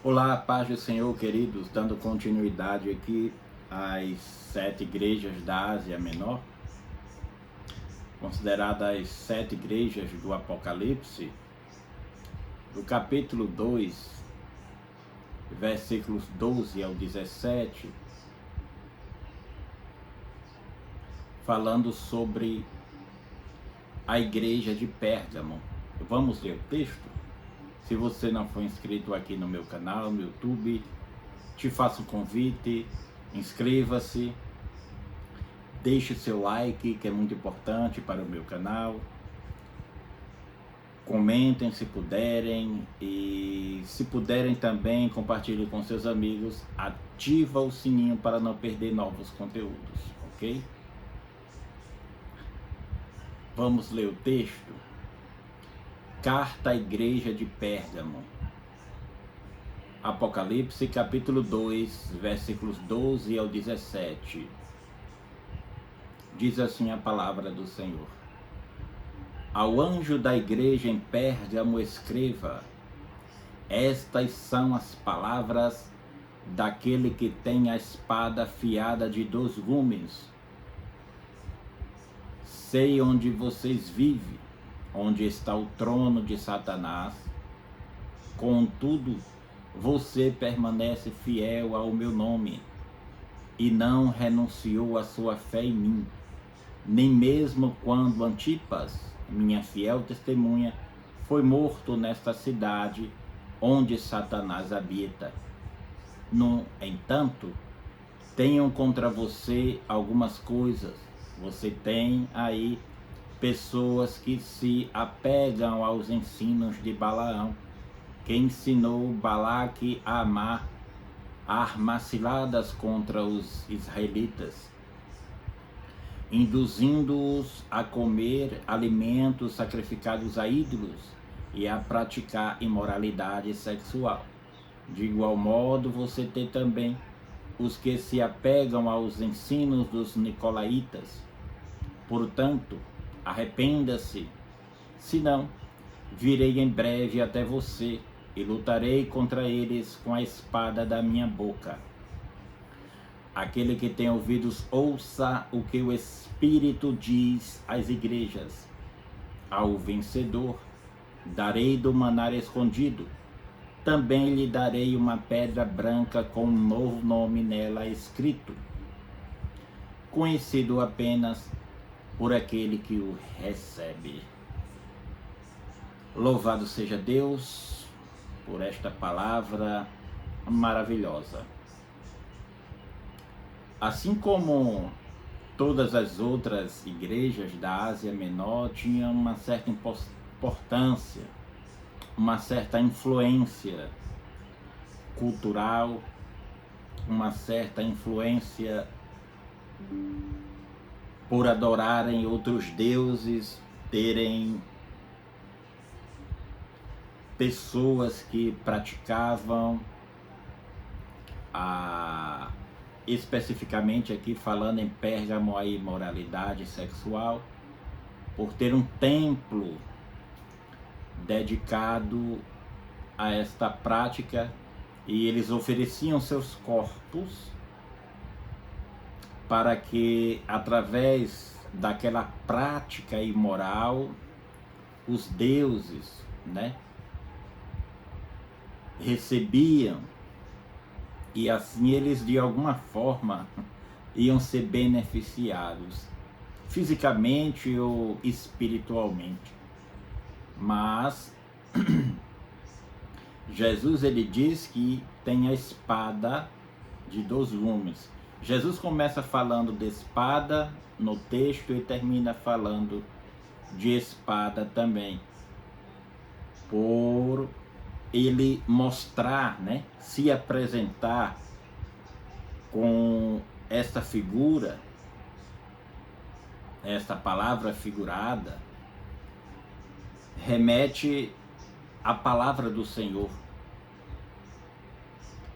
Olá, paz do Senhor, queridos, dando continuidade aqui às 7 igrejas da Ásia Menor, consideradas as 7 igrejas do Apocalipse, do capítulo 2, versículos 12 ao 17, falando sobre a igreja de Pérgamo. Vamos ler o texto? Se você não for inscrito aqui no meu canal, no YouTube, te faço um convite, inscreva-se, deixe seu like, que é muito importante para o meu canal. Comentem se puderem e se puderem também compartilhem com seus amigos. Ativa o sininho para não perder novos conteúdos, ok? Vamos ler o texto. Carta à igreja de Pérgamo. Apocalipse capítulo 2, versículos 12 ao 17. Diz assim a palavra do Senhor. Ao anjo da igreja em Pérgamo escreva: estas são as palavras daquele que tem a espada afiada de 2 gumes. Sei onde vocês vivem, onde está o trono de Satanás. Contudo, você permanece fiel ao meu nome e não renunciou à sua fé em mim, nem mesmo quando Antipas, minha fiel testemunha, foi morto nesta cidade onde Satanás habita. No entanto, tenho contra você algumas coisas. Você tem aí pessoas que se apegam aos ensinos de Balaão, que ensinou Balaque a armar ciladas contra os israelitas, induzindo-os a comer alimentos sacrificados a ídolos e a praticar imoralidade sexual. De igual modo, você tem também os que se apegam aos ensinos dos nicolaítas. Portanto, arrependa-se, senão virei em breve até você e lutarei contra eles com a espada da minha boca. Aquele que tem ouvidos, ouça o que o Espírito diz às igrejas. Ao vencedor, darei do maná escondido. Também lhe darei uma pedra branca com um novo nome nela escrito, conhecido apenas por aquele que o recebe. Louvado seja Deus por esta palavra maravilhosa. Assim como todas as outras igrejas da Ásia Menor tinham uma certa importância, uma certa influência cultural, uma certa influência por adorarem outros deuses, terem pessoas que praticavam, especificamente aqui falando em Pérgamo, a imoralidade sexual, por ter um templo dedicado a esta prática, e eles ofereciam seus corpos para que, através daquela prática imoral, os deuses, recebiam, e assim eles de alguma forma iam ser beneficiados, fisicamente ou espiritualmente. Mas Jesus, ele diz que tem a espada de 2 gumes. Jesus começa falando de espada no texto e termina falando de espada também, por ele mostrar, se apresentar com esta figura, esta palavra figurada, remete à palavra do Senhor.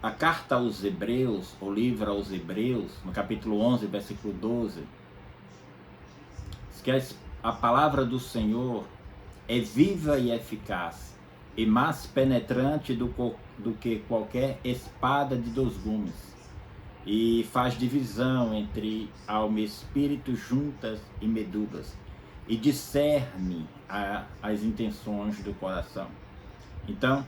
A carta aos Hebreus, o livro aos Hebreus, no capítulo 11, versículo 12, diz que a palavra do Senhor é viva e eficaz, e mais penetrante do que qualquer espada de 2 gumes, e faz divisão entre alma e espírito, juntas e medulas, e discerne as intenções do coração. Então,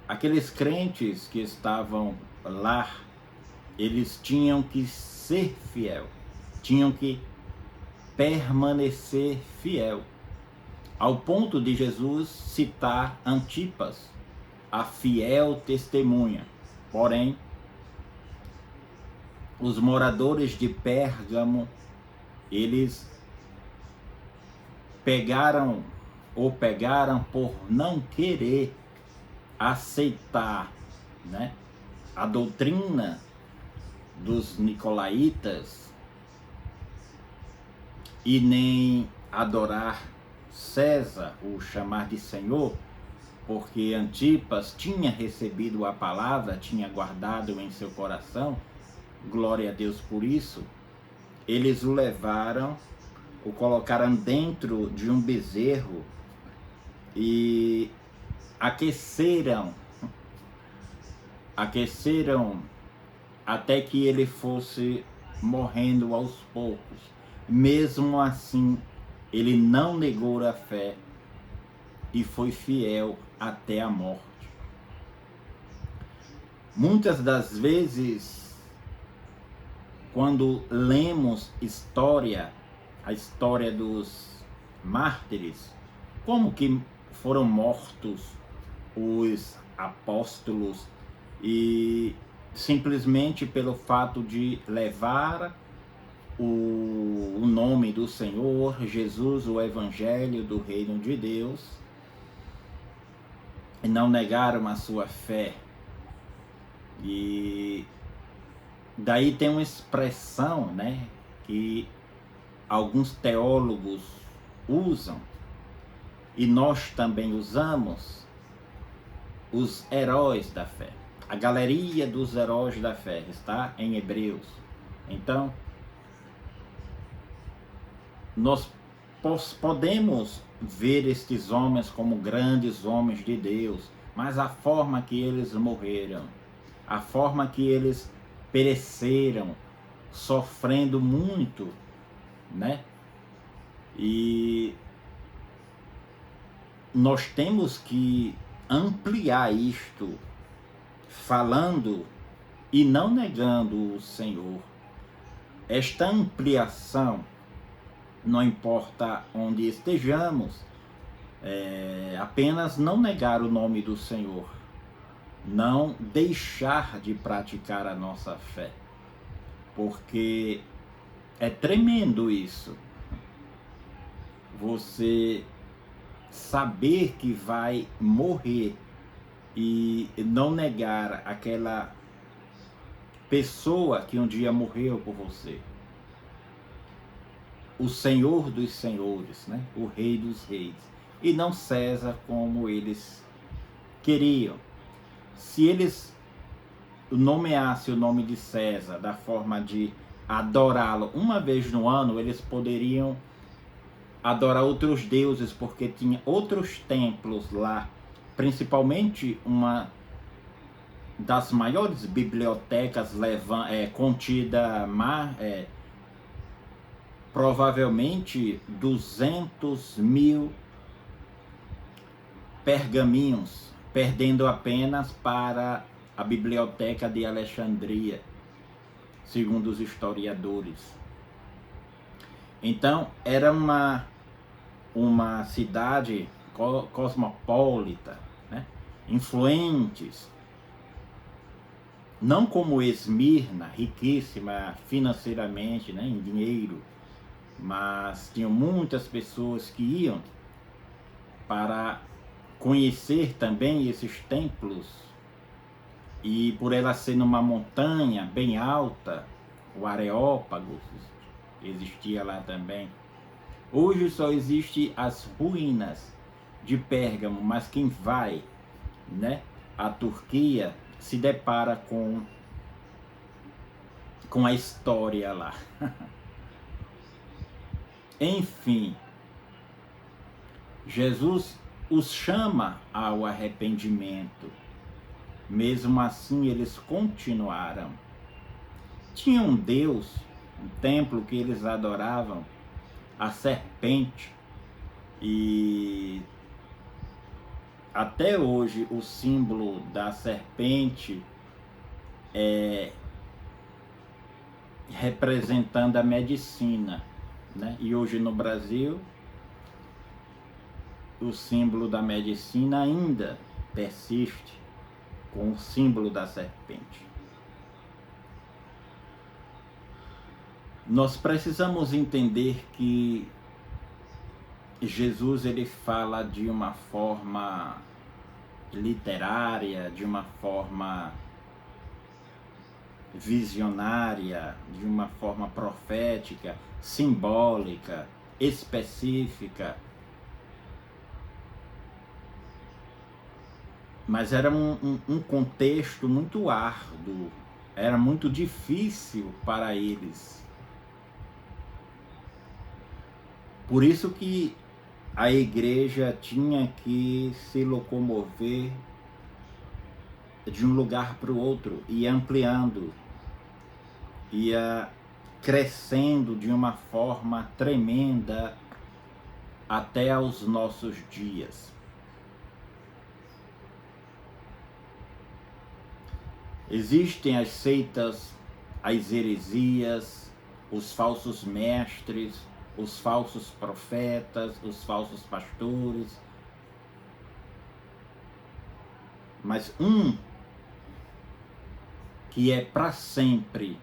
aqueles crentes que estavam lá, eles tinham que ser fiel, tinham que permanecer fiel, ao ponto de Jesus citar Antipas, a fiel testemunha. Porém, os moradores de Pérgamo, eles pegaram por não querer aceitar, né, a doutrina dos nicolaítas e nem adorar César, o chamar de Senhor, porque Antipas tinha recebido a palavra, tinha guardado em seu coração, glória a Deus por isso. Eles o levaram, o colocaram dentro de um bezerro e aqueceram até que ele fosse morrendo aos poucos. Mesmo assim, ele não negou a fé e foi fiel até a morte. Muitas das vezes, quando lemos a história dos mártires, como que foram mortos os apóstolos, e simplesmente pelo fato de levar o nome do Senhor Jesus, o Evangelho do Reino de Deus, e não negaram a sua fé. E daí tem uma expressão, né, que alguns teólogos usam, e nós também usamos, os heróis da fé. A galeria dos heróis da fé está em Hebreus. Então, nós podemos ver estes homens como grandes homens de Deus, mas a forma que eles morreram, a forma que eles pereceram, sofrendo muito, né? E nós temos que ampliar isto, falando e não negando o Senhor. Esta ampliação, não importa onde estejamos, apenas não negar o nome do Senhor, não deixar de praticar a nossa fé, porque é tremendo isso. Você saber que vai morrer e não negar aquela pessoa que um dia morreu por você. O Senhor dos Senhores, né? O Rei dos Reis. E não César como eles queriam. Se eles nomeassem o nome de César da forma de adorá-lo uma vez no ano, eles poderiam adorar outros deuses, porque tinha outros templos lá, principalmente uma das maiores bibliotecas contida provavelmente 200.000 pergaminhos, perdendo apenas para a biblioteca de Alexandria, segundo os historiadores. Então, era uma cidade cosmopolita, né? Influentes, não como Esmirna, riquíssima financeiramente, né, em dinheiro, mas tinham muitas pessoas que iam para conhecer também esses templos, e por ela ser numa montanha bem alta, o Areópago existia lá também. Hoje só existe as ruínas de Pérgamo, mas quem vai, né, à Turquia se depara com a história lá. Enfim, Jesus os chama ao arrependimento. Mesmo assim, eles continuaram. Tinha um Deus, um templo que eles adoravam, a serpente, e até hoje o símbolo da serpente é representando a medicina, né? E hoje no Brasil, o símbolo da medicina ainda persiste com o símbolo da serpente. Nós precisamos entender que Jesus ele fala de uma forma literária, de uma forma visionária, de uma forma profética, simbólica, específica. Mas era um contexto muito árduo, era muito difícil para eles. Por isso que a igreja tinha que se locomover de um lugar para o outro, ia ampliando, ia crescendo de uma forma tremenda até aos nossos dias. Existem as seitas, as heresias, os falsos mestres, os falsos profetas, os falsos pastores. Mas um que é para sempre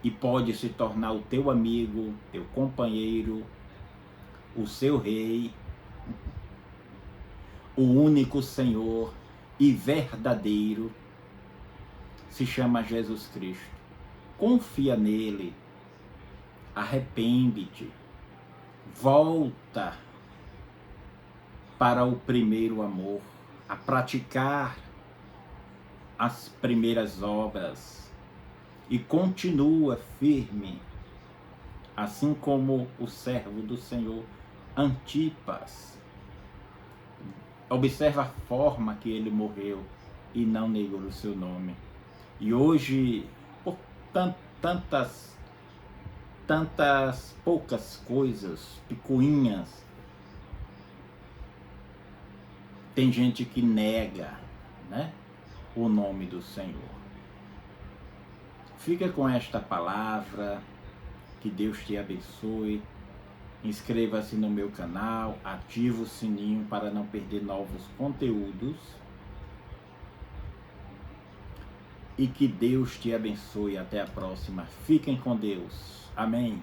e pode se tornar o teu amigo, teu companheiro, o seu rei, o único Senhor e verdadeiro, se chama Jesus Cristo. Confia nele, arrepende-te, volta para o primeiro amor, a praticar as primeiras obras e continua firme, assim como o servo do Senhor Antipas. Observa a forma que ele morreu e não negou o seu nome. E hoje, por tantas poucas coisas, picuinhas, tem gente que nega, né, o nome do Senhor. Fica com esta palavra, que Deus te abençoe. Inscreva-se no meu canal, ative o sininho para não perder novos conteúdos. E que Deus te abençoe. Até a próxima. Fiquem com Deus. Amém.